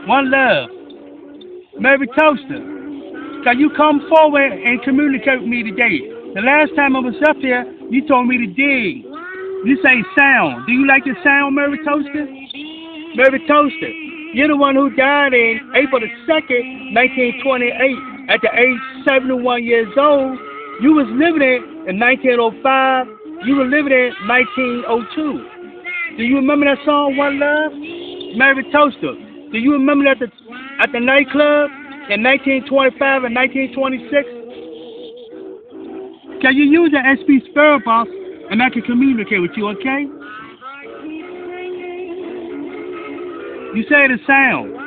One love. Mary Toaster, can you come forward and communicate with me today? The last time I was up here, you told me to dig. This ain't sound. Do you like the sound, Mary Toaster? Mary Toaster, you're the one who died in April the 2nd, 1928, at the age 71 years old. You was living in 1905. You were living in 1902. Do you remember that song, One Love? Mary Toaster, do you remember that at the nightclub in 1925 and 1926? Can you use the SP Spirit Box and I can communicate with you, okay? You say the sound.